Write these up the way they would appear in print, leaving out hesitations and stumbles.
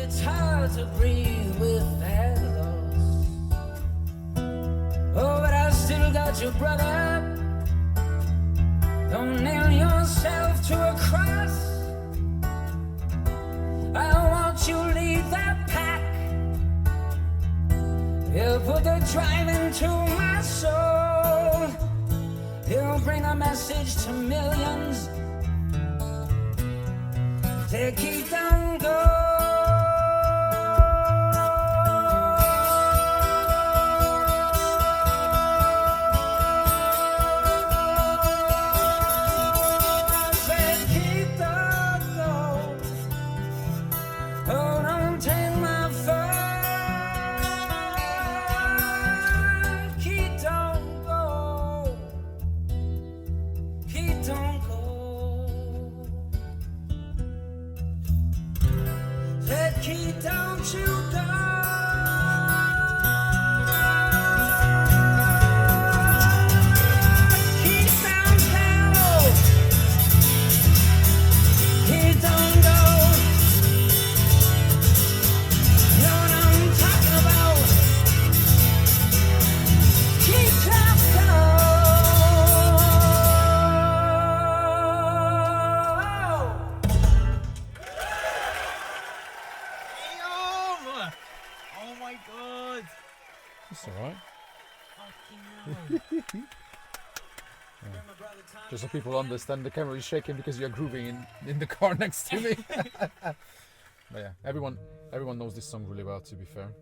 it's hard to breathe with that loss. Oh, but I still got your brother. Don't nail yourself to a cross. I want you lead that pack. He'll put the drive into my soul. He'll bring a message to millions. Take it down, go. Don't you go. Keep down, go. Keep don't go. You know what I'm talking about. Keep down, go. Oh my god! That's alright. Just so people understand, the camera is shaking because you're grooving in the car next to me. But yeah, everyone knows this song really well, to be fair.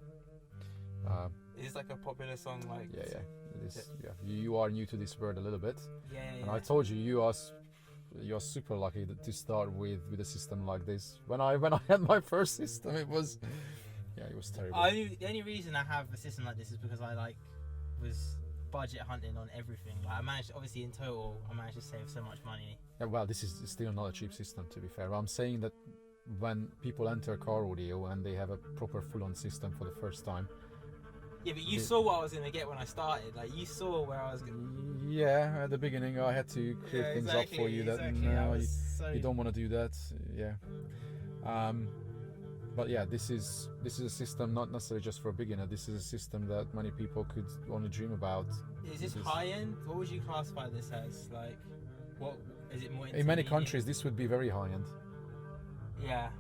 It's like a popular song, like... Yeah, it is. Yeah, you are new to this word a little bit. Yeah. And I told you, you're super lucky to start with a system like this. When I had my first system, it was terrible. The only reason I have a system like this is because I was budget hunting on everything. Like I managed, obviously in total, I managed to save so much money. Yeah, well, this is still not a cheap system, to be fair. But I'm saying that when people enter car audio and they have a proper full-on system for the first time. Yeah, but you saw what I was going to get when I started. Like you saw where I was going. Yeah, at the beginning I had to clear things up for you that no, you don't want to do that. Yeah. But yeah, this is a system not necessarily just for a beginner. This is a system that many people could only dream about. Is this high end? What would you classify this as? Like, what is it more? In many countries, this would be very high end. Yeah.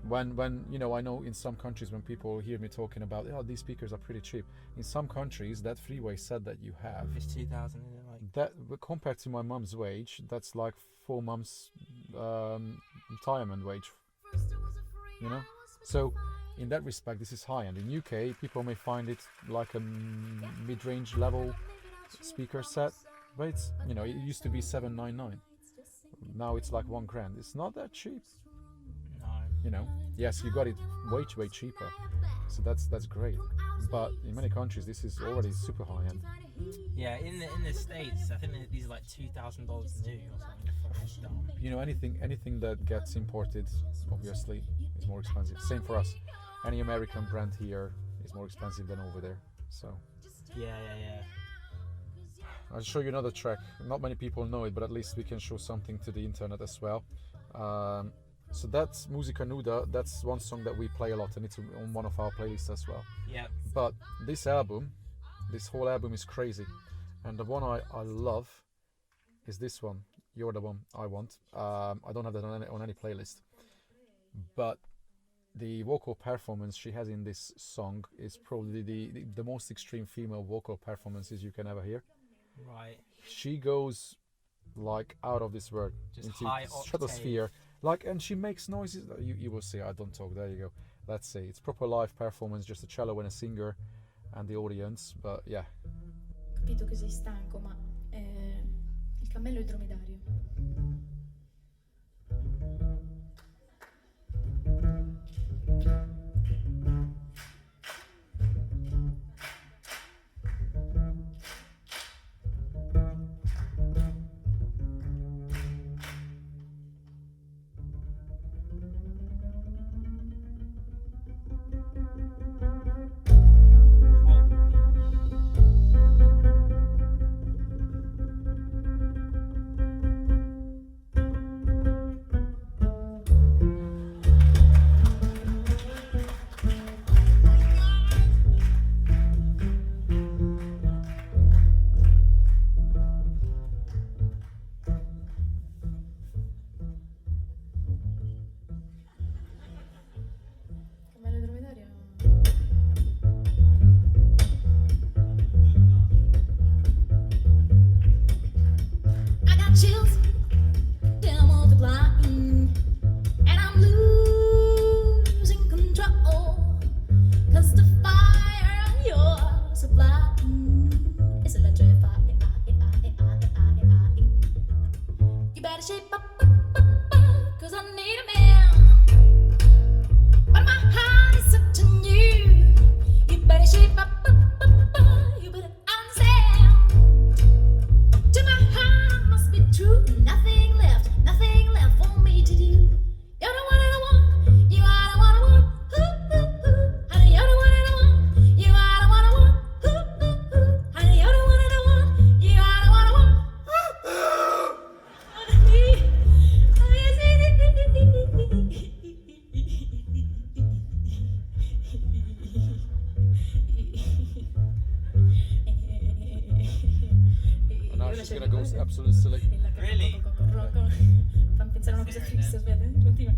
When you know, I know in some countries when people hear me talking about, oh, these speakers are pretty cheap. In some countries, that freeway set that you have, it's 2,000. Like that compared to my mum's wage, that's like 4 months retirement wage. You know. So, in that respect, this is high-end. In UK, people may find it like a mid-range level speaker set, but it's, you know, it used to be $799. Now it's like $1,000. It's not that cheap. No. You know, yes, you got it way cheaper, so that's great. But in many countries, this is already super high-end. Yeah, in the States, I think these are like $2,000 new or something. You know, anything that gets imported, obviously, is more expensive. Same for us. Any American brand here is more expensive than over there. So. Yeah. I'll show you another track. Not many people know it, but at least we can show something to the internet as well. So that's Musica Nuda. That's one song that we play a lot, and it's on one of our playlists as well. Yeah. But this whole album is crazy, and the one I love is this one. You're the one I want. I don't have that on any playlist, but the vocal performance she has in this song is probably the most extreme female vocal performances you can ever hear. Right. She goes like out of this world, just into high stratosphere. Like, and she makes noises. You will see. I don't talk. There you go. Let's see. It's proper live performance, just a cello and a singer, and the audience. But yeah. Capito che sei stanco, ma il cammello è dromedario. better shape up, cause I need a man. But my heart is such a new. You better shape up, you better understand. To my heart must be true. Nothing left for me to do. You're the one I want, you are the one I want. Honey, you're the one I want, you are the one I want. Honey, you're the one I want, you are the one I want. And now she's gonna go absolutely silly. Really? Fammi pensare a una cosa fissa, aspetta, continua.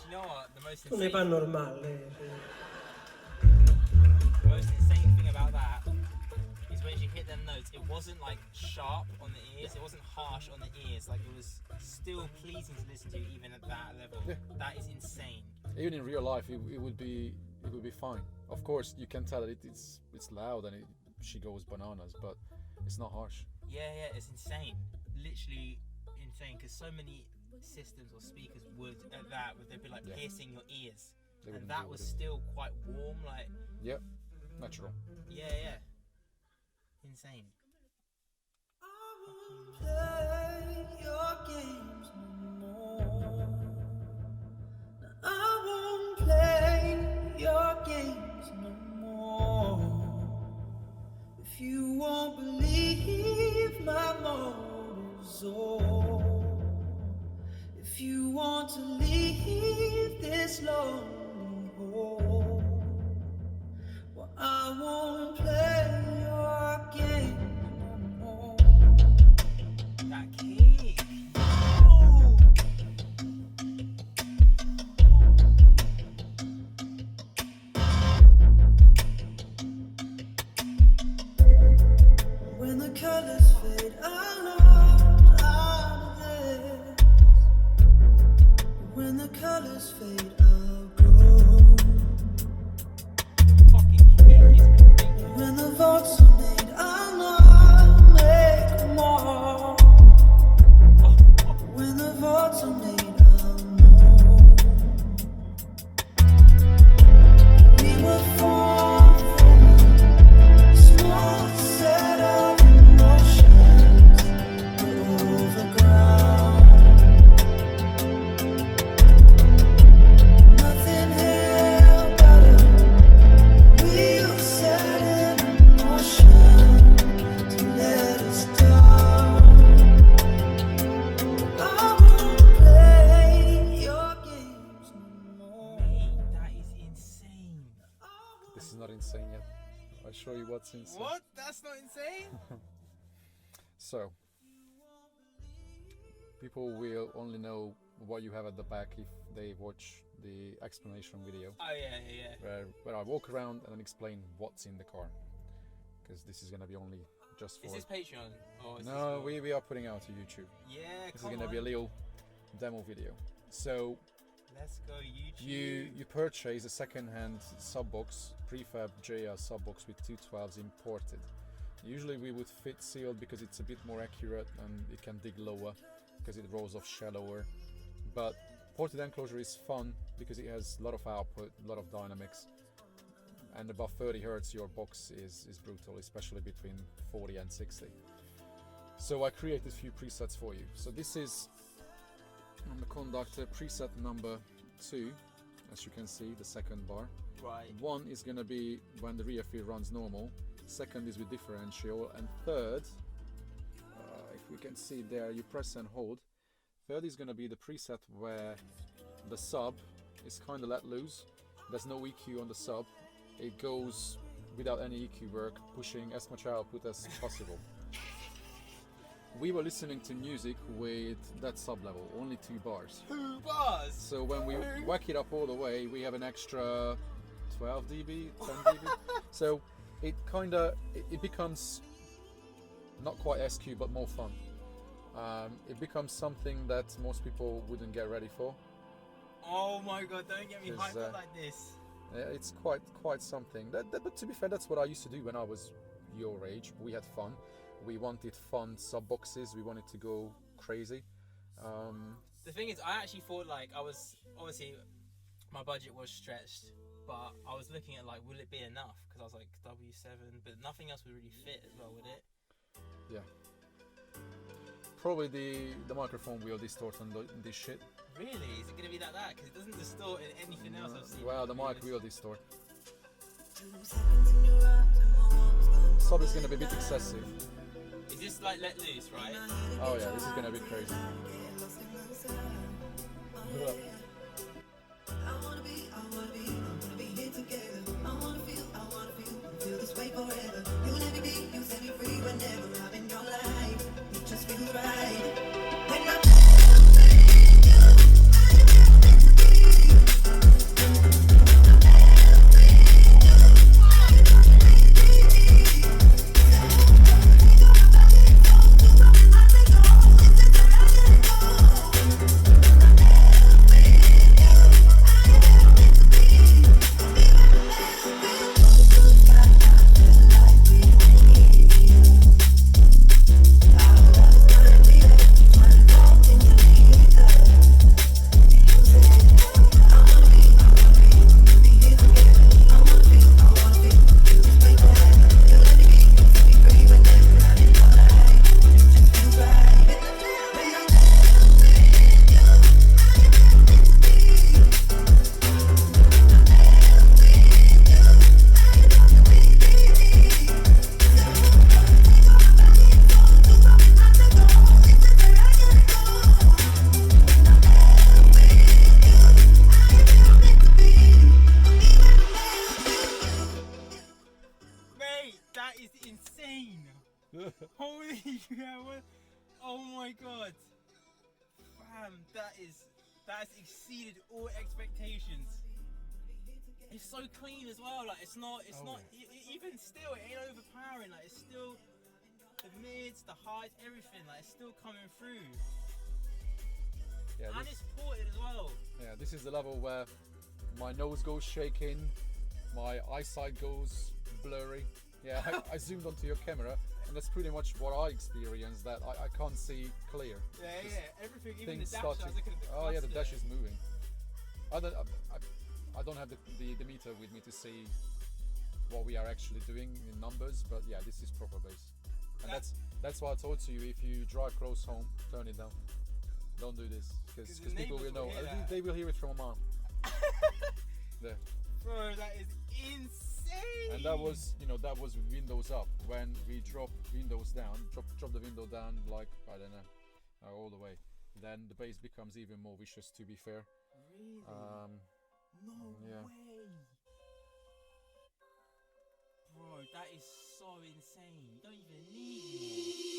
You know what? The most Tu ne fa insane, normale. the most insane thing about that is when she hit them notes, it wasn't like sharp on the ears, it wasn't harsh on the ears, like it was still pleasing to listen to even at that level. Yeah. That is insane. Even in real life, it would be fine. Of course, you can tell that it's loud and she goes bananas, but it's not harsh. Yeah, it's insane. Literally insane, because so many systems or speakers would at that, they'd be like Yeah. piercing your ears. They And wouldn't that deal was with it. still quite warm, like, Yep, natural. yeah. Insane. Play your games no more. I won't play your games no more. If you won't believe my motives, or if you want to leave this lonely hole, well, I won't play your game no more. That key. Oh. When the colors fade out of this, when the colors fade, I'll grow. Fucking key is ridiculous. When the votes are made, I'll not make more. When the votes are made, I'll know. We were formed from a small set of emotions, overground. Nothing here but a wheel set in motion to let us down. I won't play your games no more. Mate, that is insane. This is not insane yet. I'll show you what's insane. What? That's not insane? So, people will only know what you have at the back if they watch the explanation video, Oh, yeah. where I walk around and then explain what's in the car. Because this is gonna be only just for. Is this Patreon? Or is No, this we are putting out to YouTube. Yeah, This is come gonna on. be a little demo video. So Let's go YouTube. you purchase a second-hand subbox, prefab JR subbox with 212s imported. Usually we would fit sealed because it's a bit more accurate and it can dig lower because it rolls off shallower. But ported enclosure is fun because it has a lot of output, a lot of dynamics, and above 30 Hz your box is brutal, especially between 40 and 60. So I created a few presets for you. So this is on the conductor preset number 2, as you can see, the second bar. Right. One is going to be when the rear feed runs normal. Second is with differential, and third, if we can see there, you press and hold. Third is going to be the preset where the sub is kind of let loose. There's no EQ on the sub. It goes without any EQ work, pushing as much output as possible. We were listening to music with that sub level, only 2 bars. 2 bars! So when we whack it up all the way, we have an extra 12 dB, 10 dB. So it kind of, it becomes not quite SQ, but more fun. It becomes something that most people wouldn't get ready for. Oh my god, don't get me hyped up uh, like this. It's quite something. But to be fair, that's what I used to do when I was your age. We had fun. We wanted fun sub boxes. We wanted to go crazy. The thing is, I actually thought like I was, obviously my budget was stretched, but I was looking at like, will it be enough? Because I was like W7, but nothing else would really fit as well, would it? Yeah. Probably the microphone will distort on this shit. Really? Is it going to be like that? Because it doesn't distort in anything else I've seen. Well, the mic will distort. Sub is going to be a bit excessive. Is this like let loose, right? Oh yeah, this is going to be crazy. Holy cow! Oh my god! Fam, that's exceeded all expectations. It's so clean as well. Like it's not even still. It ain't overpowering. Like it's still the mids, the highs, everything. Like it's still coming through. Yeah, and it's ported as well. Yeah, this is the level where my nose goes shaking, my eyesight goes blurry. Yeah, I zoomed onto your camera, and that's pretty much what I experienced. That I can't see clear. Yeah, everything. Even the Things dash. start I was looking at the oh yeah, the cluster. dash is moving. I don't have the meter with me to see what we are actually doing in numbers, but yeah, this is proper bass. And that's why I told you, if you drive close home, turn it down. Don't do this, because the people will neighbours know. will hear that. They will hear it from a mile. There. Bro, that is insane. And that was windows up. When we drop windows down, drop the window down, like, I don't know, all the way, then the bass becomes even more vicious, to be fair. Really? No yeah. way. Bro, that is so insane. You don't even need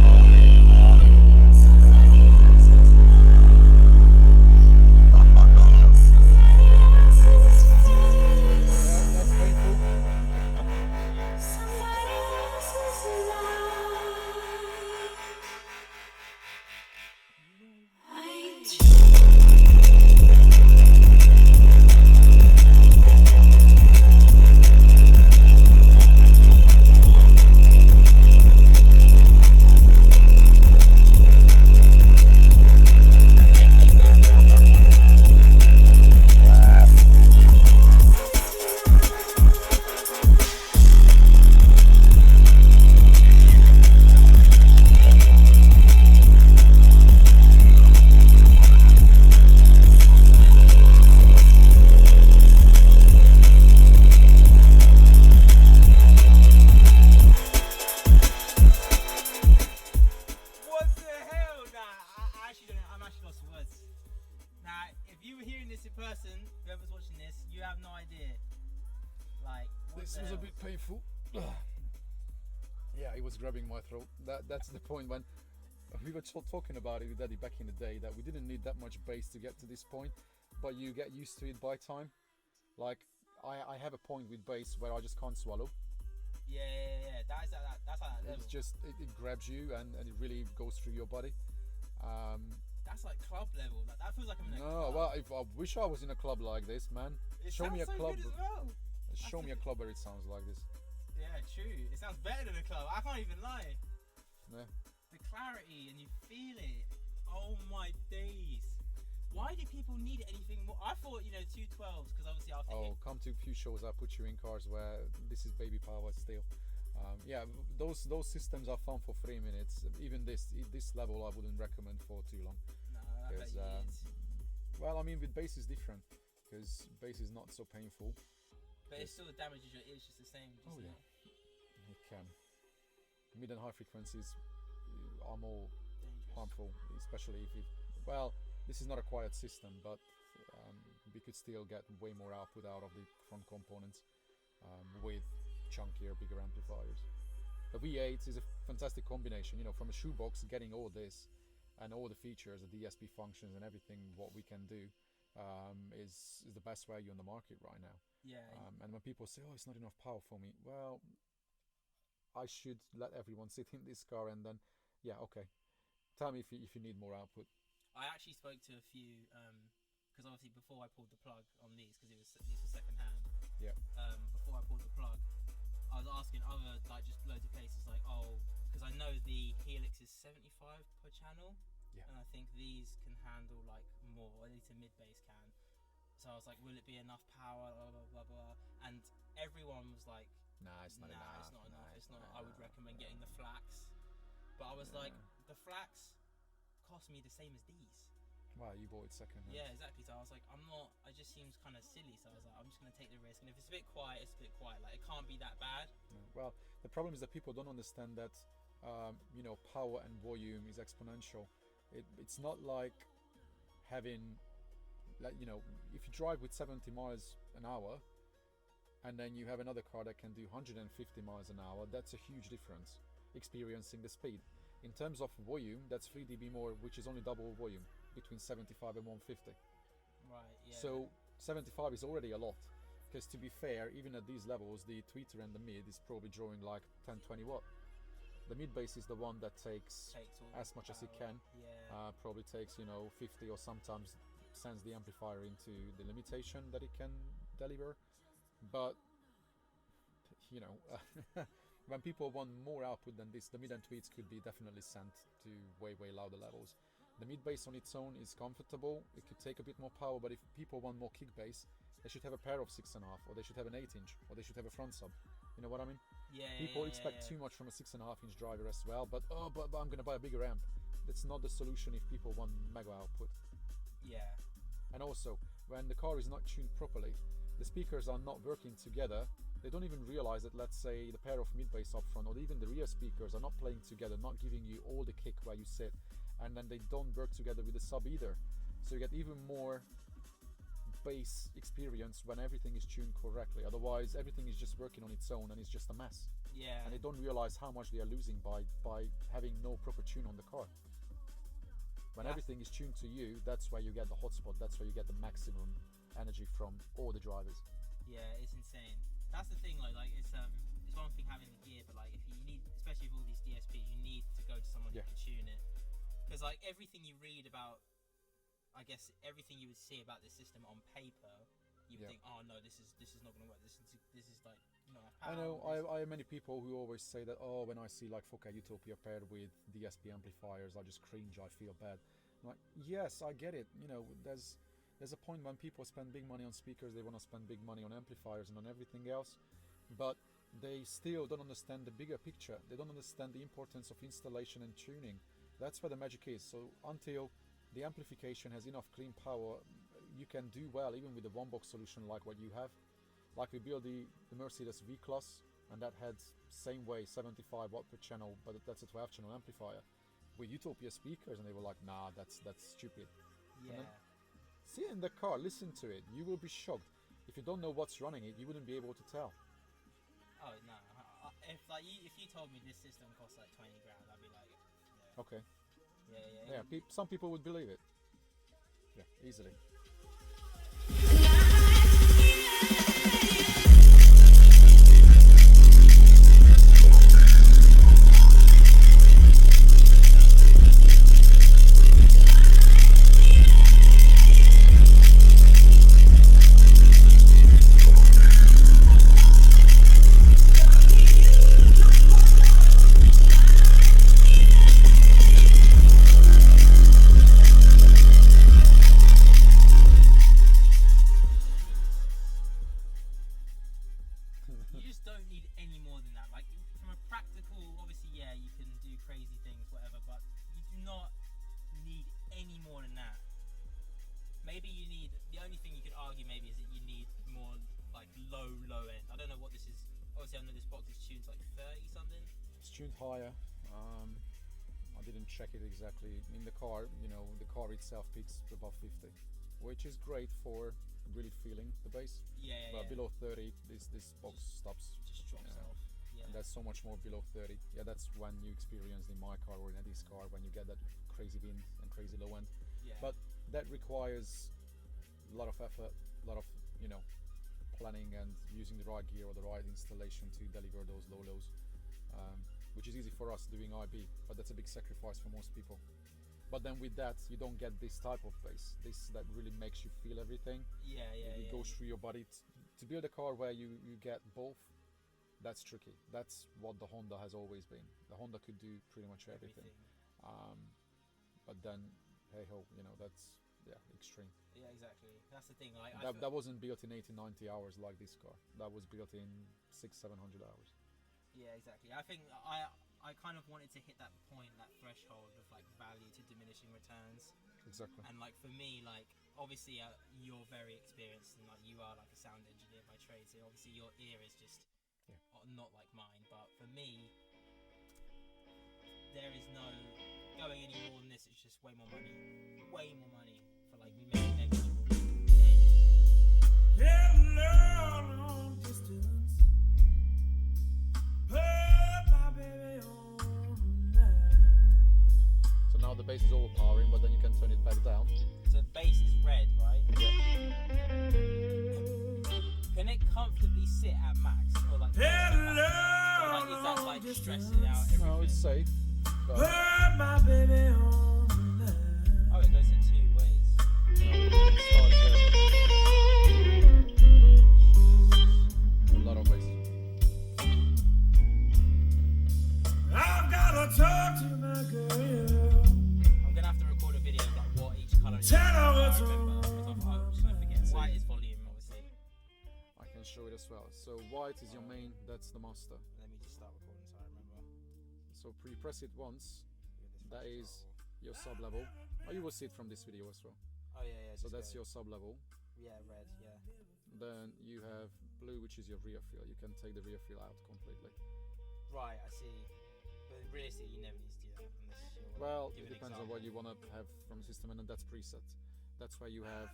more. That's painful. autistic person, whoever's watching this, you have no idea. Like, what This the was a hell? bit painful. Yeah, it was grabbing my throat. That's the point when we were talking about it with Daddy back in the day, that we didn't need that much bass to get to this point, but you get used to it by time. Like, I have a point with bass where I just can't swallow. Yeah. That's at that level. It's just, it grabs you and it really goes through your body. That's like club level. Like, that feels like I'm in a No, club. well, if I wish I was in a club like this, man. It Show me a sounds so club. good as well. Show me a club where it sounds like this. Yeah, true. It sounds better than a club. I can't even lie. Yeah. The clarity and you feel it. Oh my days. Why do people need anything more? I thought, 212s, because obviously I was thinking, Oh, come to a few shows. I put you in cars where this is baby power still. Yeah, those systems are fun for 3 minutes. Even this level I wouldn't recommend for too long. no, I bet Because, you is. well, I mean, with bass is different because bass is not so painful. But it still damages your ears just the same. Just Oh, yeah. now. It can. Mid and high frequencies are more Dangerous. harmful, especially if it. Well, this is not a quiet system, but we could still get way more output out of the front components with chunkier, bigger amplifiers. The V8 is a fantastic combination. From a shoebox, getting all this and all the features, the DSP functions, and everything what we can do is the best value on the market right now. Yeah. And when people say, "Oh, it's not enough power for me," well, I should let everyone sit in this car and then, yeah, okay. Tell me if you need more output. I actually spoke to a few, because obviously before I pulled the plug on these, because these were second hand. Yeah. Before I pulled the plug, I was asking other, like, just loads of places, like, because I know the Helix is 75 per channel. Yeah. And I think these can handle like more, or at least a mid bass can. So I was like, will it be enough power? Blah blah blah blah. And everyone was like, Nah, it's not enough. it's not enough. Nah, It's not. nah, I would recommend getting the flax. But I was like, the flax cost me the same as these. Well, you bought it second hand. Yeah, exactly. So I was like, I'm not. It just seems kind of silly. So I was like, I'm just gonna take the risk. And if it's a bit quiet, it's a bit quiet. Like, it can't be that bad. No. Well, the problem is that people don't understand that power and volume is exponential. It's not like having, like, if you drive with 70 miles an hour and then you have another car that can do 150 miles an hour, that's a huge difference experiencing the speed. In terms of volume, that's 3 dB more, which is only double volume between 75 and 150. Right. Yeah. So 75 is already a lot, because to be fair, even at these levels, the tweeter and the mid is probably drawing like 10-20 watt. The mid bass is the one that takes all as the much as it power. can. Yeah. Probably takes 50, or sometimes sends the amplifier into the limitation that it can deliver. But when people want more output than this, the mid and tweets could be definitely sent to way louder levels. The mid bass on its own is comfortable. It could take a bit more power, but if people want more kick bass, they should have a pair of 6.5, or they should have an 8-inch, or they should have a front sub. You know what I mean? Yeah. People expect too much from a 6.5-inch driver as well, but I'm gonna buy a bigger amp. That's not the solution if people want mega output. Yeah. And also, when the car is not tuned properly, the speakers are not working together. They don't even realize that, let's say, the pair of mid bass up front, or even the rear speakers are not playing together, not giving you all the kick where you sit, and then they don't work together with the sub either. So you get even more bass experience when everything is tuned correctly. Otherwise, everything is just working on its own and it's just a mess. Yeah. And they don't realize how much they are losing by having no proper tune on the car. When everything is tuned to you, that's where you get the hotspot. That's where you get the maximum energy from all the drivers. Yeah, it's insane. That's the thing, like it's one thing having the gear, but like if you need, especially with all these DSPs, you need to go to someone who can tune it. Because like everything you read about, I guess everything you would see about this system on paper, you would think, oh no, this is not going to work. This is like not enough power. I know. I have many people who always say that, oh, when I see like 4K Utopia paired with DSP amplifiers, I just cringe. I feel bad. I'm like, yes, I get it. There's a point when people spend big money on speakers, they want to spend big money on amplifiers and on everything else, but they still don't understand the bigger picture. They don't understand the importance of installation and tuning. That's where the magic is. So until the amplification has enough clean power, you can do well even with a one-box solution like what you have. Like we built the Mercedes V-Class, and that had same way 75 watt per channel, but that's a 12-channel amplifier with Utopia speakers, and they were like, nah, that's stupid. Yeah. Sit in the car, listen to it. You will be shocked. If you don't know what's running it, you wouldn't be able to tell. Oh no! If you told me this system costs like 20 grand, I'd be like, yeah. Okay. Yeah. Some people would believe it. Yeah, easily. You just don't need any more than that. Like from a practical, obviously, yeah, you can do crazy things, whatever, but you do not need any more than that. Maybe you need, the only thing you could argue maybe is that you need more like low end. I don't know what this is. Obviously, I know this box is tuned to like 30 something. It's tuned higher. I didn't check it exactly. In the car, you know, the car itself peaks above 50, which is great for really feeling the bass. Yeah. But below 30, this box stops. Just drops Yeah. off. Yeah. And that's so much more below 30. Yeah, that's when you experience in my car or in Eddie's car when you get that crazy wind and crazy low end. Yeah. But that requires a lot of effort, a lot of, you know, planning and using the right gear or the right installation to deliver those lows, which is easy for us doing IB, but that's a big sacrifice for most people. But then with that, you don't get this type of bass, this that really makes you feel everything. It goes through your body. To build a car where you get both, that's tricky. That's what the Honda has always been. The Honda could do pretty much everything. But then, hey ho, you know, that's extreme. Yeah, exactly. That's the thing. Like That wasn't built in 80-90 hours like this car. That was built in 600-700 hours. Yeah, exactly. I think I kind of wanted to hit that point, that threshold of like value to diminishing returns. Exactly. And like for me, like obviously you're very experienced and like you are like a sound engineer by trade, so obviously your ear is just not like mine. But for me, there is no going any more than this. It's just way more money for like negligible. Hello, long distance. Put my baby on the line. So now the bass is overpowering, but then you can turn it back down. So the bass is red, right? Yeah. Can it comfortably sit at max or like? Or like is that like stressing out everything? No, it's safe. But Put my baby on the line. Oh, it goes in two ways. it starts there. A lot of bass. I've gotta talk to my girl. I'm gonna have to record a video of like what each colour is. Tell her I what's remember, because I'm just gonna forget. White is volume, obviously. I can show it as well. So white is your main, that's the master. Let me just start recording so I remember. So pre-press it once. Look at this That one. is your sub level. Oh, you will see it from this video as well. Oh yeah. So just that's go. your sub level. Yeah, red. Yeah. Then you have blue, which is your rear fill. You can take the rear fill out completely. Right, I see. But realistically, you never need to do that unless you want Well, to give it an depends on what you example. want to have from the system, and then that's preset. That's why you have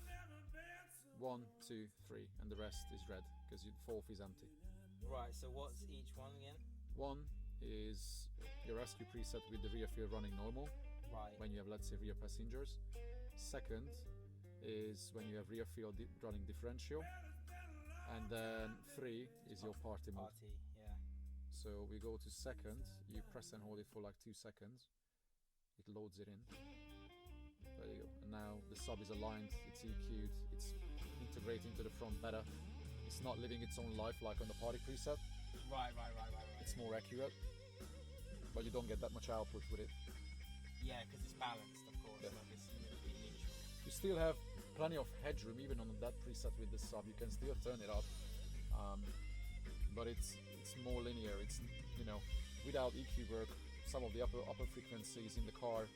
1, 2, 3, and the rest is red because your fourth is empty. Right. So what's each one again? 1 is your rescue preset with the rear fill running normal Right. when you have, let's say, rear passengers. Second is when you have rear fill running differential, and then 3 is your party mode. Party. Yeah. So we go to second, you press and hold it for like 2 seconds, it loads it in. There you go. And now the sub is aligned, it's EQ'd, it's integrating to the front better. It's not living its own life like on the party preset. Right. It's more accurate, but you don't get that much output with it. Yeah, because it's balanced, of course. Yeah. Like it's really neutral. You still have plenty of headroom even on that preset with the sub. You can still turn it up, but it's more linear. It's, you know, without EQ work, some of the upper frequencies in the car,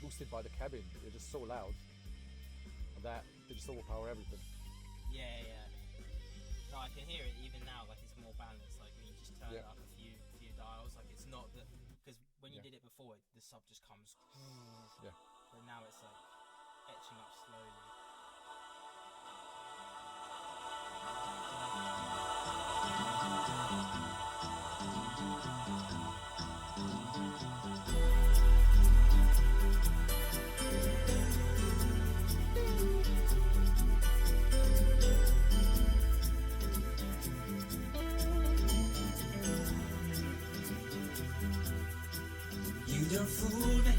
boosted by the cabin, they're just so loud that they just overpower everything. Yeah. No, I can hear it even now. Like it's more balanced. Like when you just turn it Yeah. up a few dials. Like it's not that, because when you Yeah. did it before, the sub just comes. Yeah. But now it's like etching up slowly. done fooled me.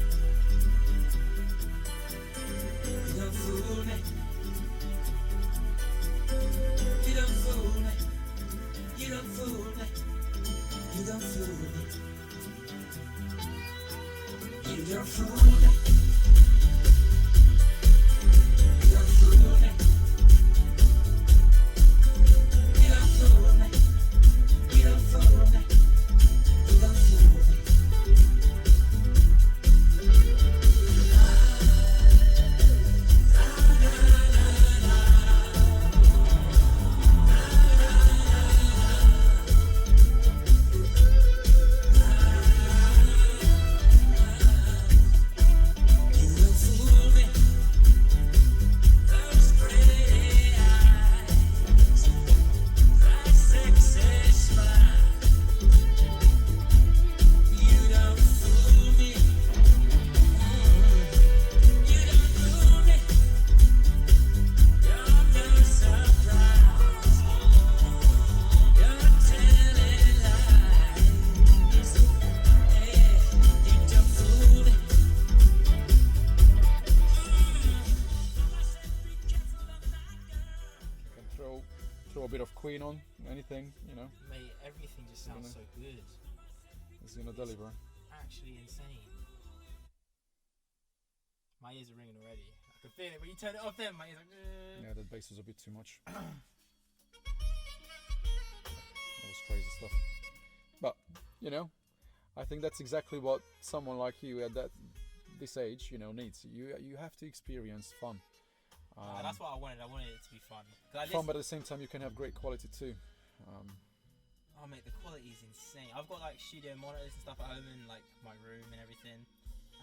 You done fooled me. You done fooled me. You done fooled me. You done fooled me. You done fooled me. You done fooled me. You done fooled me. You done fooled me. You done fooled me. Throw a bit of Queen on, anything, you know, Mate, everything just sounds so good. it's gonna deliver. Actually insane. My ears are ringing already. I can feel it when you turn it off. Then my ears like. Yeah, that bass was a bit too much. That was crazy stuff. But you know, I think that's exactly what someone like you at this age, you know, needs. You have to experience fun. That's what I wanted. I wanted it to be fun. 'Cause I Fun, but at the same time, you can have great quality too. Oh mate, the quality is insane. I've got like studio monitors and stuff at home in like my room and everything.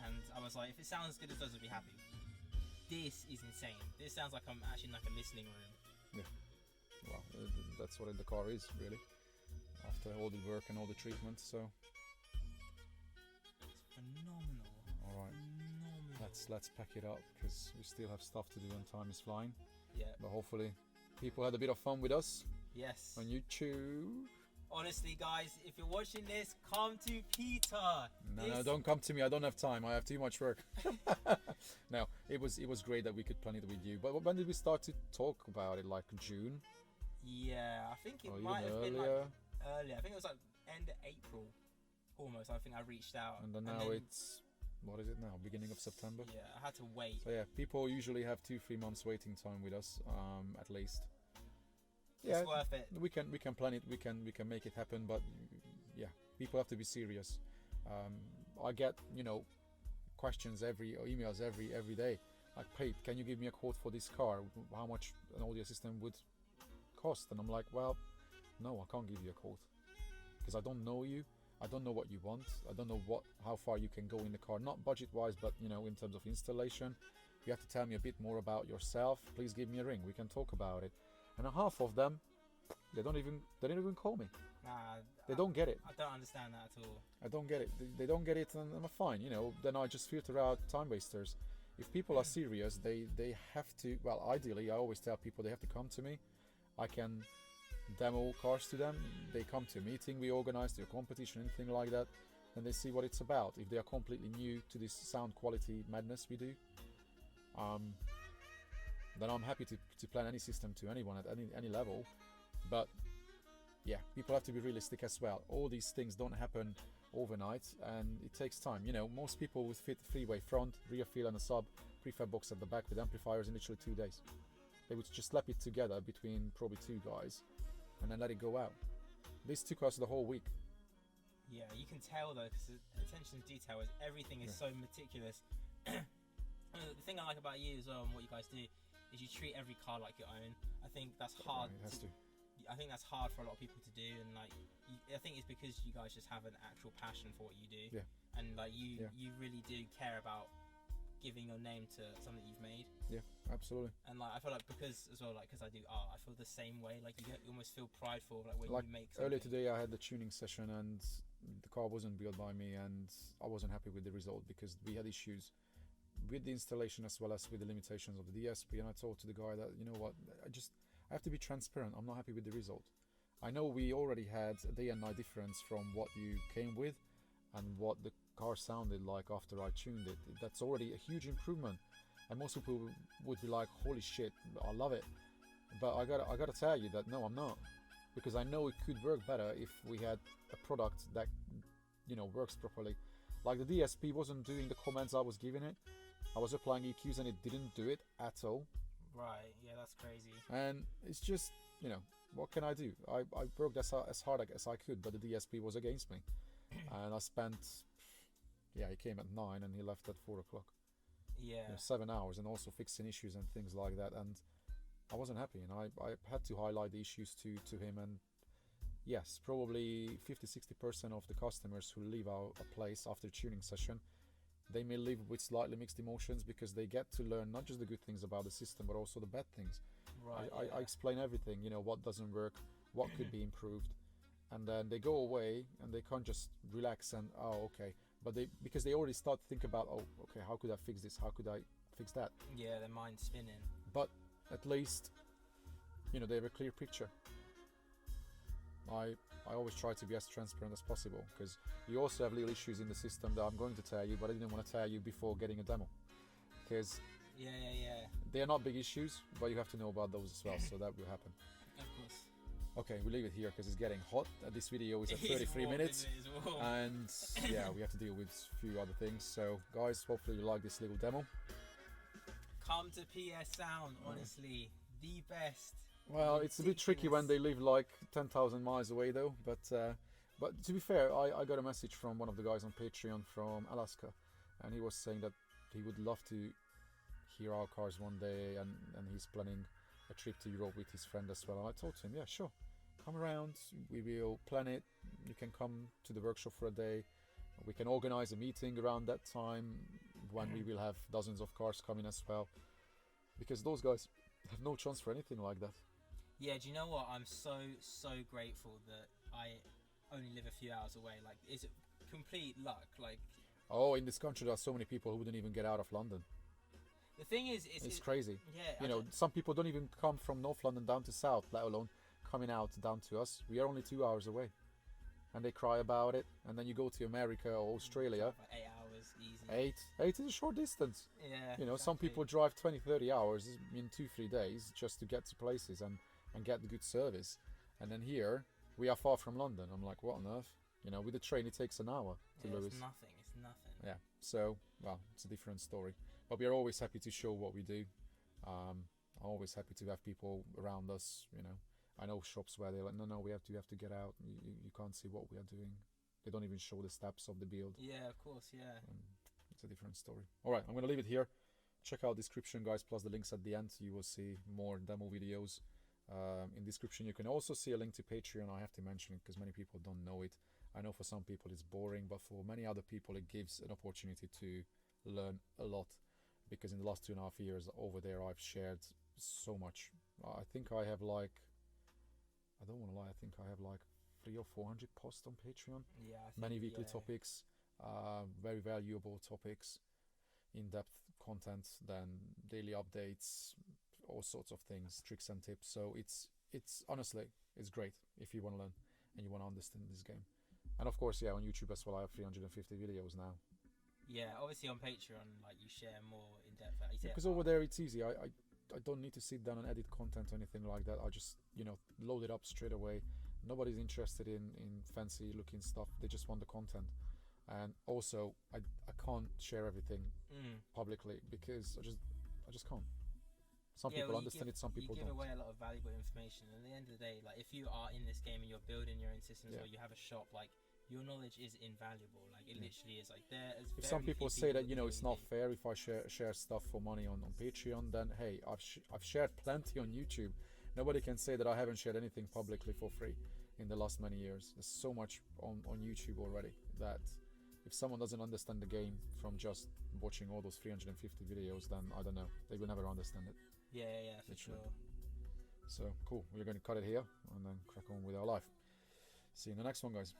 And I was like, if it sounds as good as does, I'll be happy. This is insane. This sounds like I'm actually in like a listening room. Well, that's what the car is really. After all the work and all the treatment, so It's phenomenal. all right. Phenomenal. Let's pack it up because we still have stuff to do and time is flying. Yeah. But hopefully, people had a bit of fun with us Yes. on YouTube. Honestly, guys, if you're watching this, come to Peter. No, don't come to me. I don't have time. I have too much work. No, it was great that we could plan it with you. But when did we start to talk about it? Like June Yeah, I think it or might even have been earlier? like earlier. I think it was like end of April, almost. I think I reached out. And then now it's what is it now? Beginning of September. Yeah, I had to wait. So yeah, people usually have 2-3 months waiting time with us, at least. Yeah, It's worth it. we can plan it. We can make it happen. But yeah, people have to be serious. I get questions or emails every day. Like, Pete, can you give me a quote for this car? How much an audio system would cost? And I'm like, well, no, I can't give you a quote because I don't know you. I don't know what you want. I don't know how far you can go in the car. Not budget-wise, but in terms of installation. You have to tell me a bit more about yourself. Please give me a ring. We can talk about it. And half of them, they don't even call me. Nah, They don't get it. I don't understand that at all. I don't get it. They don't get it, and I'm fine. Then I just filter out time wasters. If people are serious, they have to. Well, ideally, I always tell people they have to come to me. I can demo cars to them. They come to a meeting we organize, to a competition, anything like that, and they see what it's about. If they are completely new to this sound quality madness we do, then I'm happy to plan any system to anyone at any level. But yeah, people have to be realistic as well. All these things don't happen overnight, and it takes time. Most people would fit three-way front, rear feel and a sub, prefab box at the back with amplifiers in literally 2 days. They would just slap it together between probably 2 guys and then let it go out. This took us the whole week. Yeah, you can tell though, because the attention to detail is everything is so meticulous. The thing I like about you as well and what you guys do is you treat every car like your own. I think that's hard. It has to. I think that's hard for a lot of people to do, and I think it's because you guys just have an actual passion for what you do. Yeah. And you really do care about giving your name to something that you've made. Yeah, absolutely. And I feel like because I do art, I feel the same way. Like you almost feel prideful when you make something. Earlier today I had the tuning session and the car wasn't built by me, and I wasn't happy with the result because we had issues with the installation as well as with the limitations of the DSP. And I told to the guy that, you know what, I have to be transparent. I'm not happy with the result. I know we already had a day and night difference from what you came with and what the car sounded like after I tuned it. That's already a huge improvement, and most people would be like, holy shit, I love it. But I gotta tell you that no, I'm not, because I know it could work better if we had a product that, you know, works properly. Like the DSP wasn't doing the comments I was giving it. I was applying EQs and it didn't do it at all. Right, yeah, that's crazy. And it's just, you know, what can I do? I worked as hard as I could, but the DSP was against me. And I spent, yeah, he came at 9 and he left at 4 o'clock. Yeah. You know, 7 hours, and also fixing issues and things like that. And I wasn't happy, and I had to highlight the issues to him. And yes, probably 50-60% of the customers who leave our place after tuning session, they may leave with slightly mixed emotions, because they get to learn not just the good things about the system, but also the bad things. Right. I explain everything, you know, what doesn't work, what could be improved, and then they go away and they can't just relax and, oh, okay, but because they already start to think about, oh, okay, how could I fix this, how could I fix that? Yeah, their mind's spinning. But at least, you know, they have a clear picture. I always try to be as transparent as possible, because you also have little issues in the system that I'm going to tell you, but I didn't want to tell you before getting a demo, because Yeah. they are not big issues, but you have to know about those as well, so that will happen. Of course. Okay, we leave it here because it's getting hot. This video is at It is 33 warm, minutes, isn't it? It's warm. and yeah, we have to deal with a few other things. So guys, hopefully you like this little demo. Come to PS Sound, honestly, the best. Well, it's a bit tricky when they live like 10,000 miles away though, but to be fair, I got a message from one of the guys on Patreon from Alaska, and he was saying that he would love to hear our cars one day, and he's planning a trip to Europe with his friend as well. And I told him, yeah, sure, come around, we will plan it, you can come to the workshop for a day, we can organize a meeting around that time when we will have dozens of cars coming as well, because those guys have no chance for anything like that. Yeah, do you know what? I'm so grateful that I only live a few hours away. Like, is it complete luck? Like, Oh, in this country there are so many people who wouldn't even get out of London. the thing is, It's crazy. Yeah, You know, some people don't even come from North London down to South, let alone coming out down to us. We are only 2 hours away, and they cry about it. And then you go to America or Australia, like 8 hours easy. eight is a short distance. Yeah. You know, some exactly. people drive 20-30 hours in 2-3 days just to get to places and get the good service. And then here we are far from London. I'm like, what on earth? You know, with the train it takes an hour to Lewis. It's nothing. It's nothing. Yeah, so, well, it's a different story. But we are always happy to show what we do. I'm always happy to have people around us, you know. I know shops where they're like, no, we have to get out. You can't see what we are doing. They don't even show the steps of the build. Yeah, of course, yeah. It's a different story. All right, I'm going to leave it here. Check out description, guys, plus the links at the end. You will see more demo videos. In description, you can also see a link to Patreon. I have to mention it because many people don't know it. I know for some people it's boring, but for many other people it gives an opportunity to learn a lot, because in the last 2.5 years over there I've shared so much. I think I have like, I don't want to lie, I think I have like 300 or 400 posts on Patreon. Yeah. I think, Many weekly yeah. topics, very valuable topics, in-depth content, then daily updates, all sorts of things, tricks and tips. So it's honestly, it's great if you want to learn and you want to understand this game. And of course, yeah, on YouTube as well, I have 350 videos now. Yeah, obviously on Patreon, like, you share more in depth. Like, you Because say, over there it's easy. I don't need to sit down and edit content or anything like that. I just, you know, load it up straight away. Nobody's interested in fancy looking stuff. They just want the content. And also, I can't share everything publicly because I just can't. Some people understand it, some people you give don't. away a lot of valuable information, and at the end of the day, like, if you are in this game and you're building your own systems, or you have a shop, like, your knowledge is invaluable. Like, it literally is. Like, If some people say that, you know, it's not fair if I share stuff for money on Patreon, then hey, I've shared plenty on YouTube. Nobody can say that I haven't shared anything publicly for free in the last many years. There's so much on YouTube already that if someone doesn't understand the game from just watching all those 350 videos, then I don't know, they will never understand it. Yeah, for Literally. sure. So cool, we're going to cut it here and then crack on with our life. See you in the next one, guys.